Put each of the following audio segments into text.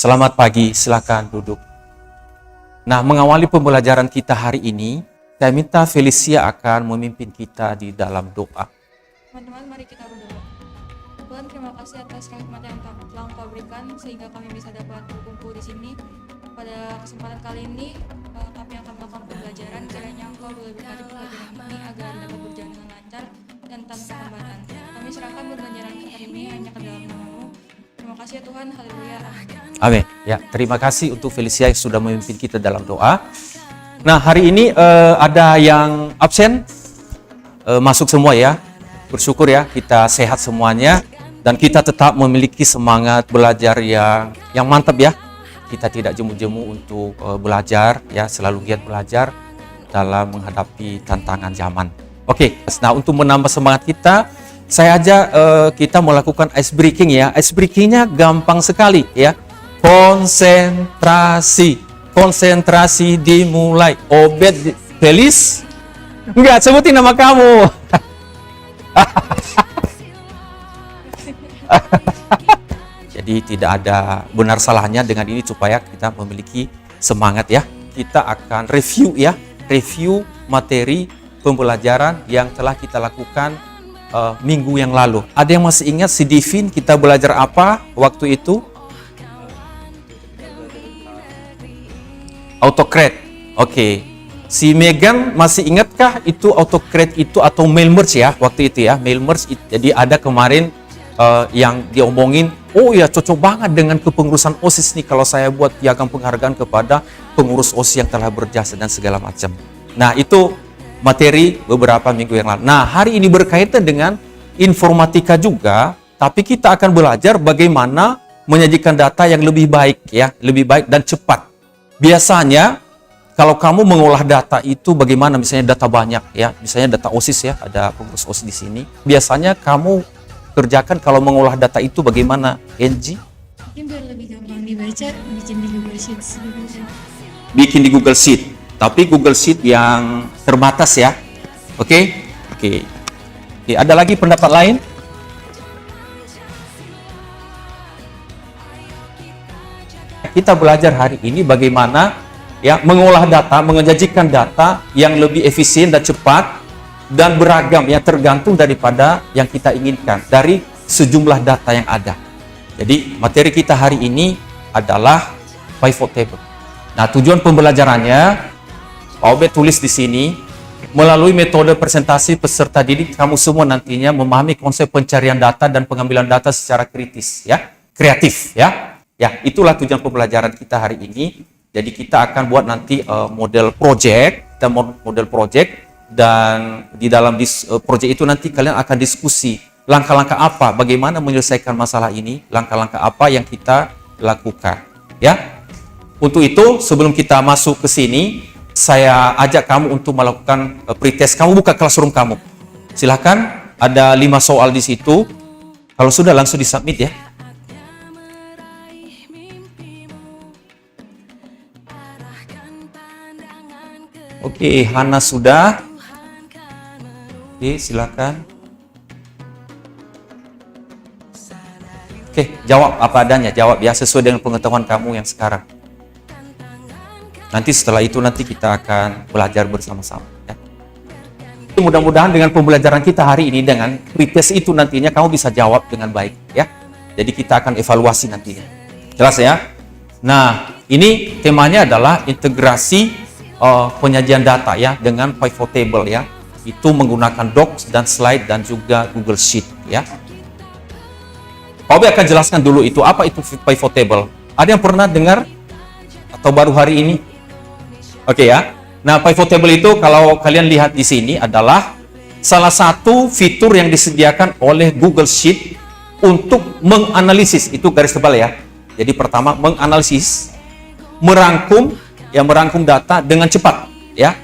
Selamat pagi, silakan duduk. Nah, mengawali pembelajaran kita hari ini, saya minta Felicia akan memimpin kita di dalam doa. Teman-teman, mari kita berdoa. Tuhan, terima kasih atas rahmat yang telah Engkau berikan sehingga kami bisa dapat berkumpul di sini. Pada kesempatan kali ini, kami akan melakukan pembelajaran. Kiranya Engkau boleh berkati pembelajaran ini agar dapat berjalan dengan lancar dan tanpa hambatan. Kami serahkan pembelajaran kita ini hanya ke dalam nama-Mu. Terima kasih ya Tuhan, haleluya. Amin. Ya, terima kasih untuk Felicia yang sudah memimpin kita dalam doa. Nah, hari ini ada yang absen, masuk semua ya. Bersyukur ya, kita sehat semuanya dan kita tetap memiliki semangat belajar yang mantap ya. Kita tidak jemu-jemu untuk belajar ya, selalu giat belajar dalam menghadapi tantangan zaman. Oke, nah untuk menambah semangat kita, saya ajak kita melakukan ice breaking ya. Ice breakingnya gampang sekali ya. Konsentrasi dimulai. Obed Felis, enggak sebutin nama kamu. Jadi tidak ada benar salahnya dengan ini supaya kita memiliki semangat ya. Kita akan review ya, review materi pembelajaran yang telah kita lakukan minggu yang lalu. Ada yang masih ingat si Divin kita belajar apa waktu itu? AutoCAD. Oke. Si Megan masih ingatkah itu AutoCAD itu atau mail merge ya waktu itu ya, mail merge. Jadi ada kemarin yang diomongin, oh ya cocok banget dengan kepengurusan OSIS nih kalau saya buat piagam penghargaan kepada pengurus OSIS yang telah berjasa dan segala macam. Nah, itu materi beberapa minggu yang lalu. Nah, hari ini berkaitan dengan informatika juga, tapi kita akan belajar bagaimana menyajikan data yang lebih baik ya, lebih baik dan cepat. Biasanya kalau kamu mengolah data itu bagaimana, misalnya data banyak ya, misalnya data OSIS ya, ada pengurus OSIS di sini. Biasanya kamu kerjakan kalau mengolah data itu bagaimana, Angie? Mungkin biar lebih gampang dibaca, bikin di Google Sheets. Bikin di Google Sheet, tapi Google Sheet yang terbatas ya. Oke? Oke, ada lagi pendapat lain? Kita belajar hari ini bagaimana ya mengolah data, menyajikan data yang lebih efisien dan cepat dan beragam yang tergantung daripada yang kita inginkan dari sejumlah data yang ada. Jadi materi kita hari ini adalah pivot table. Nah, tujuan pembelajarannya Pak Obed tulis di sini, melalui metode presentasi peserta didik kamu semua nantinya memahami konsep pencarian data dan pengambilan data secara kritis ya, kreatif ya. Ya, itulah tujuan pembelajaran kita hari ini. Jadi kita akan buat nanti model project dan di dalam project itu nanti kalian akan diskusi langkah-langkah apa, bagaimana menyelesaikan masalah ini, langkah-langkah apa yang kita lakukan. Ya, untuk itu sebelum kita masuk ke sini, saya ajak kamu untuk melakukan pretest. Kamu buka classroom kamu, silakan. Ada 5 soal di situ. Kalau sudah langsung disubmit ya. Oke, Hana sudah. Oke, silakan. Oke, jawab apa adanya, jawab ya sesuai dengan pengetahuan kamu yang sekarang. Nanti setelah itu nanti kita akan belajar bersama-sama ya. Mudah-mudahan dengan pembelajaran kita hari ini dengan pretest itu nantinya kamu bisa jawab dengan baik ya. Jadi kita akan evaluasi nantinya. Jelas ya? Nah, ini temanya adalah integrasi penyajian data ya dengan pivot table ya. Itu menggunakan Docs dan slide dan juga Google Sheet ya. Pak Obe akan jelaskan dulu itu apa itu pivot table. Ada yang pernah dengar atau baru hari ini? Oke ya. Nah, pivot table itu kalau kalian lihat di sini adalah salah satu fitur yang disediakan oleh Google Sheet untuk menganalisis, itu garis tebal ya. Jadi pertama menganalisis, merangkum data dengan cepat ya.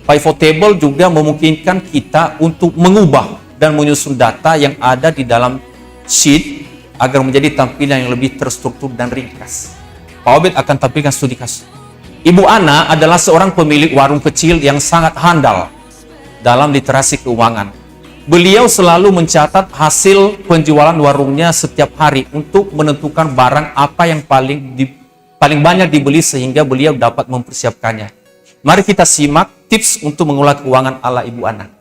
Pivot table juga memungkinkan kita untuk mengubah dan menyusun data yang ada di dalam sheet agar menjadi tampilan yang lebih terstruktur dan ringkas. Pak Obed akan tampilkan studi kasus. Ibu Ana adalah seorang pemilik warung kecil yang sangat handal dalam literasi keuangan. Beliau selalu mencatat hasil penjualan warungnya setiap hari untuk menentukan barang apa yang paling paling banyak dibeli sehingga beliau dapat mempersiapkannya. Mari kita simak tips untuk mengelola keuangan ala Ibu Ana.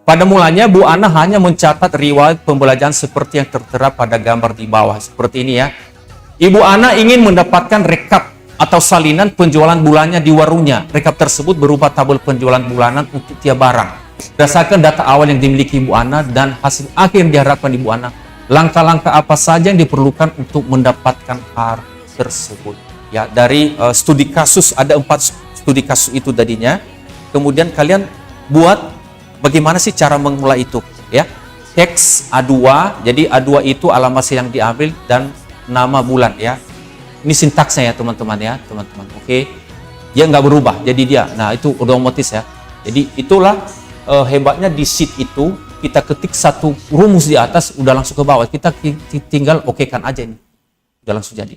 Pada mulanya, Bu Ana hanya mencatat riwayat pembelajaran seperti yang tertera pada gambar di bawah. Seperti ini ya. Ibu Ana ingin mendapatkan rekap atau salinan penjualan bulannya di warungnya. Rekap tersebut berupa tabel penjualan bulanan untuk tiap barang. Berdasarkan data awal yang dimiliki Ibu Ana dan hasil akhir yang diharapkan Ibu Ana, langkah-langkah apa saja yang diperlukan untuk mendapatkan hal tersebut. Ya, dari studi kasus, ada 4 studi kasus itu tadinya. Kemudian kalian buat bagaimana sih cara memulai itu, ya. Teks A2, jadi A2 itu alamat yang diambil dan nama bulan, ya. Ini sintaksnya ya teman-teman ya, teman-teman. Oke. Dia nggak berubah, jadi dia. Nah, itu otomatis ya. Jadi itulah hebatnya di sheet itu, kita ketik satu rumus di atas, udah langsung ke bawah. Kita tinggal okekan aja ini. Udah langsung jadi.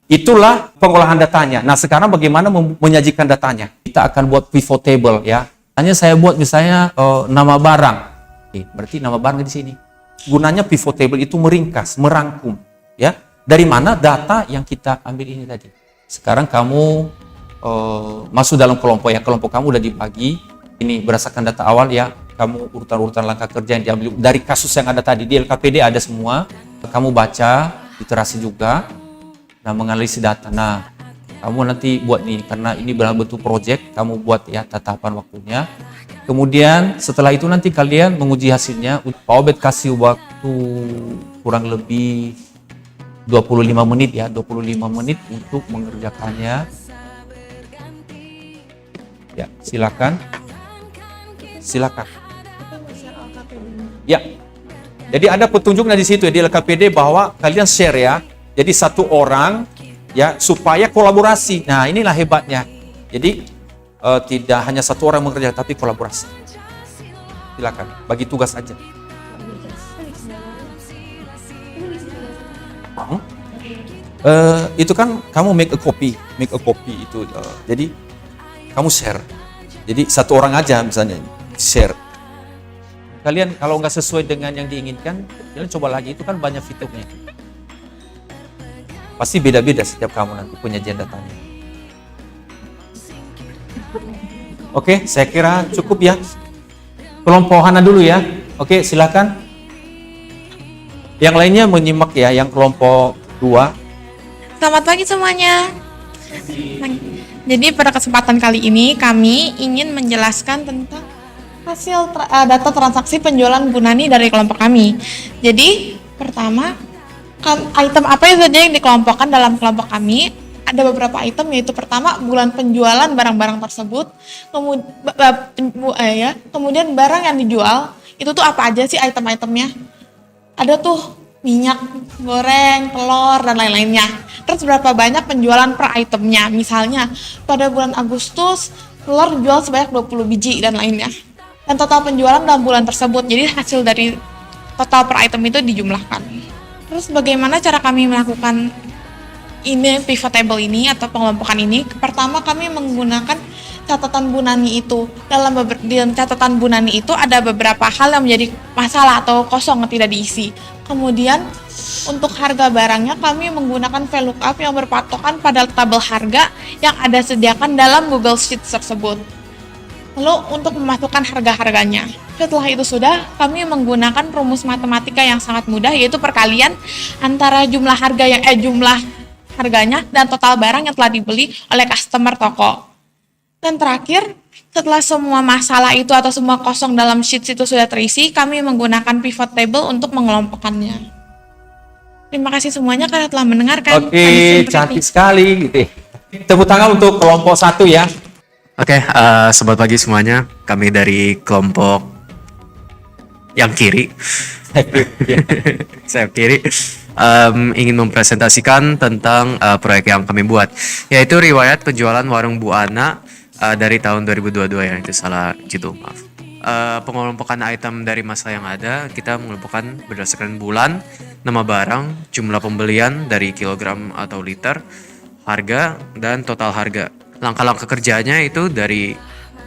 Itulah pengolahan datanya. Nah, sekarang bagaimana menyajikan datanya? Kita akan buat pivot table ya. Hanya saya buat misalnya nama barang. Oke, berarti nama barang di sini. Gunanya pivot table itu meringkas, merangkum, ya. Dari mana data yang kita ambil ini tadi. Sekarang kamu masuk dalam kelompok ya. Kelompok kamu udah dibagi. Ini berdasarkan data awal ya. Kamu urutan-urutan langkah kerja yang diambil dari kasus yang ada tadi. Di LKPD ada semua. Kamu baca, literasi juga. Nah, menganalisis data. Nah, kamu nanti buat nih, karena ini betul project, kamu buat ya tatapan waktunya. Kemudian setelah itu nanti kalian menguji hasilnya. Pak Obed kasih waktu kurang lebih 25 menit ya, 25 menit untuk mengerjakannya. Ya, silakan. Silakan. Ya. Jadi ada petunjuknya di situ ya, di LKPD bahwa kalian share ya. Jadi satu orang ya supaya kolaborasi. Nah, inilah hebatnya. Jadi tidak hanya satu orang mengerjakan tapi kolaborasi. Silakan, bagi tugas aja. Itu kan kamu make a copy itu. Jadi kamu share. Jadi satu orang aja misalnya share. Kalian kalau nggak sesuai dengan yang diinginkan, kalian coba lagi. Itu kan banyak fiturnya. Pasti beda-beda setiap kamu nanti penyajian datanya. Oke, saya kira cukup ya. Kelompok Hana dulu ya. Oke, silakan. Yang lainnya menyimak ya, yang kelompok 2. Selamat pagi semuanya. Jadi pada kesempatan kali ini kami ingin menjelaskan tentang hasil data transaksi penjualan Bunani dari kelompok kami. Jadi pertama, item apa saja yang dikelompokkan dalam kelompok kami? Ada beberapa item, yaitu pertama bulan penjualan barang-barang tersebut, kemudian barang yang dijual itu tuh apa aja sih item-itemnya? Ada tuh minyak goreng, telur dan lain-lainnya. Terus berapa banyak penjualan per itemnya? Misalnya pada bulan Agustus telur dijual sebanyak 20 biji dan lainnya. Dan total penjualan dalam bulan tersebut. Jadi hasil dari total per item itu dijumlahkan. Terus bagaimana cara kami melakukan ini pivot table ini atau pengelompokan ini? Pertama kami menggunakan catatan Bunani itu. Dalam catatan Bunani itu ada beberapa hal yang menjadi masalah atau kosong yang tidak diisi. Kemudian untuk harga barangnya kami menggunakan VLOOKUP yang berpatokan pada tabel harga yang ada sediakan dalam Google Sheets tersebut. Lalu untuk memasukkan harga-harganya. Setelah itu sudah, kami menggunakan rumus matematika yang sangat mudah, yaitu perkalian antara jumlah harganya dan total barang yang telah dibeli oleh customer toko. Dan terakhir, setelah semua masalah itu atau semua kosong dalam sheets itu sudah terisi, kami menggunakan pivot table untuk mengelompokkannya. Terima kasih semuanya karena telah mendengarkan. Oke, cantik sekali gitu. Tepuk tangan untuk kelompok 1 ya. Oke, selamat pagi semuanya. Kami dari kelompok yang kiri. Saya kiri. Ingin mempresentasikan tentang proyek yang kami buat, yaitu riwayat penjualan warung Bu Ana dari tahun 2022 ya, itu salah gitu, maaf. Pengelompokan item dari masa yang ada, kita mengelompokkan berdasarkan bulan, nama barang, jumlah pembelian dari kilogram atau liter, harga, dan total harga. Langkah-langkah kerjanya itu dari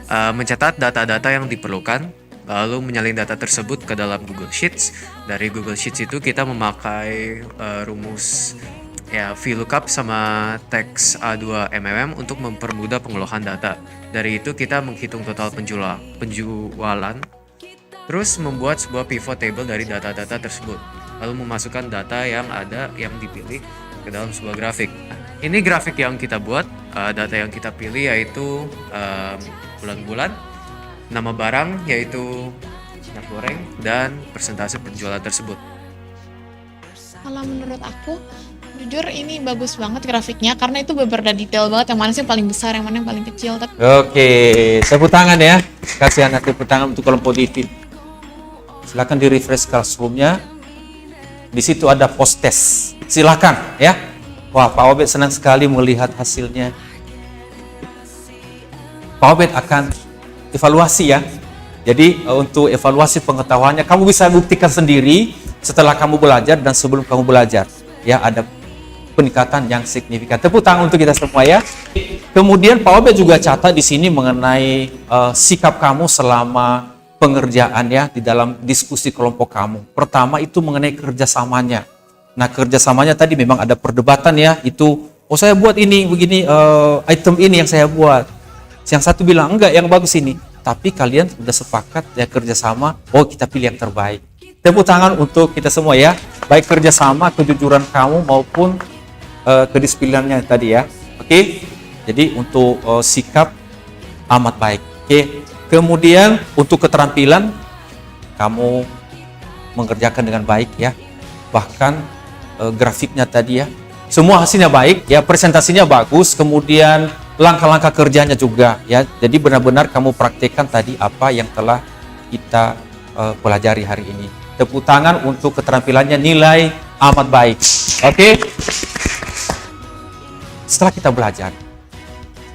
mencatat data-data yang diperlukan, lalu menyalin data tersebut ke dalam Google Sheets. Dari Google Sheets itu kita memakai rumus ya VLOOKUP sama teks A2 MMM untuk mempermudah pengolahan data. Dari itu kita menghitung total penjualan, terus membuat sebuah pivot table dari data-data tersebut, lalu memasukkan data yang ada yang dipilih ke dalam sebuah grafik. Ini grafik yang kita buat, data yang kita pilih yaitu bulan-bulan, nama barang yaitu minyak goreng, dan persentase penjualan tersebut. Kalau menurut aku, jujur ini bagus banget grafiknya karena itu beberapa detail banget yang mana sih yang paling besar, yang mana yang paling kecil. Tapi Oke, tepuk tangan ya. Kasih anak tepuk tangan untuk kelompok Divin. Silakan di refresh classroom-nya. Di situ ada post test. Silakan ya. Wah, Pak Obed senang sekali melihat hasilnya. Pak Obed akan evaluasi ya. Jadi untuk evaluasi pengetahuannya, kamu bisa buktikan sendiri setelah kamu belajar dan sebelum kamu belajar. Ya, ada peningkatan yang signifikan. Tepuk tangan untuk kita semua ya. Kemudian Pak Obed juga catat di sini mengenai sikap kamu selama pengerjaan ya di dalam diskusi kelompok kamu. Pertama itu mengenai kerjasamanya. Nah, kerjasamanya tadi memang ada perdebatan ya. Itu, oh saya buat ini begini, item ini yang saya buat. Yang satu bilang enggak, yang bagus ini. Tapi kalian sudah sepakat ya kerjasama. Oh, kita pilih yang terbaik. Tepuk tangan untuk kita semua ya. Baik kerjasama, kejujuran kamu maupun kedisiplinannya tadi ya. Oke. Jadi untuk sikap amat baik. Oke. Kemudian untuk keterampilan kamu mengerjakan dengan baik ya. Bahkan grafiknya tadi ya. Semua hasilnya baik ya, presentasinya bagus, kemudian langkah-langkah kerjanya juga ya. Jadi benar-benar kamu praktekkan tadi apa yang telah kita pelajari hari ini. Tepuk tangan untuk keterampilannya, nilai amat baik. Oke. Setelah kita belajar,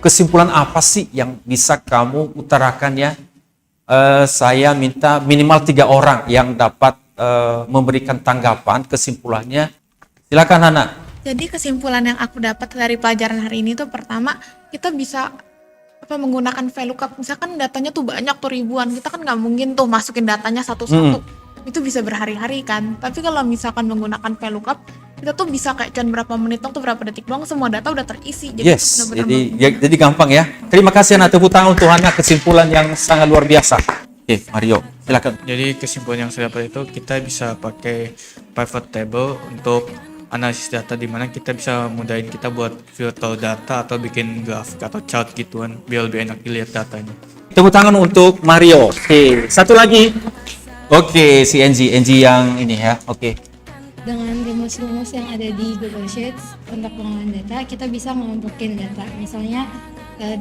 kesimpulan apa sih yang bisa kamu utarakan ya? Saya minta minimal 3 orang yang dapat memberikan tanggapan kesimpulannya. Silakan Hana. jadi kesimpulan yang aku dapat dari pelajaran hari ini tuh pertama, kita bisa menggunakan VLOOKUP. Misalkan datanya tuh banyak tuh ribuan, kita kan nggak mungkin tuh masukin datanya satu-satu. Itu bisa berhari-hari kan. Tapi kalau misalkan menggunakan VLOOKUP, kita tuh bisa kayak cuman berapa menit tuh berapa detik doang semua data udah terisi. Jadi Yes, benar-benar jadi gampang ya. Terima kasih Hana, tepuk tangan untuk Hana, kesimpulan yang sangat luar biasa. Oke, Mario, silakan. Jadi kesimpulan yang saya dapat itu kita bisa pakai pivot table untuk analisis data, di mana kita bisa mudahin kita buat filter data atau bikin grafik atau chart gituan biar lebih enak dilihat datanya. Tepuk tangan untuk Mario. Oke, satu lagi. Oke, si NG yang ini ya. Oke. Dengan rumus-rumus yang ada di Google Sheets untuk pengolahan data, kita bisa ngelompokin data. Misalnya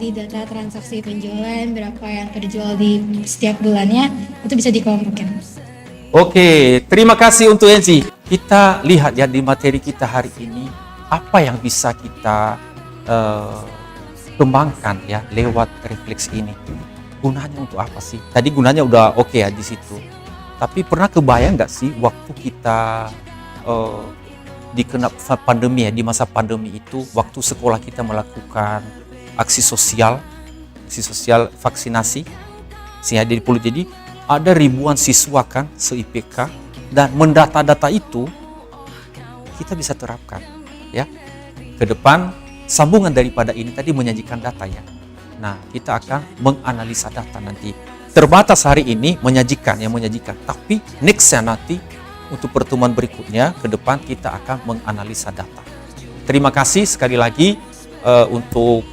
di data transaksi penjualan, berapa yang terjual di setiap bulannya, itu bisa dikelompokin. Oke, terima kasih untuk NG. Kita lihat ya di materi kita hari ini, apa yang bisa kita kembangkan ya lewat refleksi ini. Gunanya untuk apa sih? Tadi gunanya udah oke ya di situ. Tapi pernah kebayang nggak sih waktu kita dikena pandemi ya, di masa pandemi itu, waktu sekolah kita melakukan aksi sosial vaksinasi, sehingga jadi ada ribuan siswa kan se-IPK, dan mendata-data itu kita bisa terapkan ya ke depan. Sambungan daripada ini tadi menyajikan data ya. Nah, kita akan menganalisa data nanti. Terbatas hari ini menyajikan, tapi nextnya nanti untuk pertemuan berikutnya ke depan kita akan menganalisa data. Terima kasih sekali lagi untuk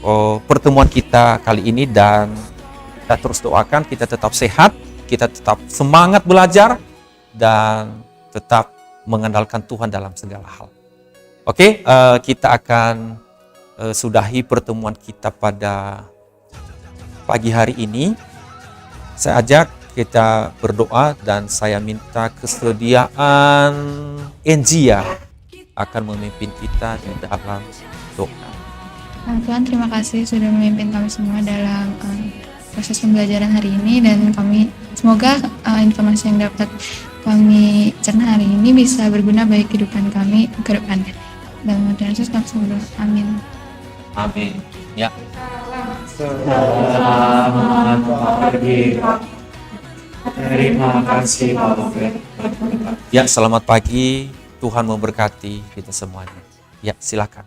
pertemuan kita kali ini, dan kita terus doakan kita tetap sehat, kita tetap semangat belajar, dan tetap mengandalkan Tuhan dalam segala hal. Oke, kita akan sudahi pertemuan kita pada pagi hari ini. Saya ajak kita berdoa, dan saya minta kesediaan Enjia akan memimpin kita di dalam doa. Tuhan, terima kasih sudah memimpin kami semua dalam proses pembelajaran hari ini, dan kami semoga informasi yang dapat kami cerna hari ini bisa berguna bagi kehidupan kami ke depannya. Dalam nama Yesus kami berdoa. Amin. Amin. Ya. Selamat pagi. Terima kasih Pak. Ya, selamat pagi. Tuhan memberkati kita semuanya. Ya, silakan.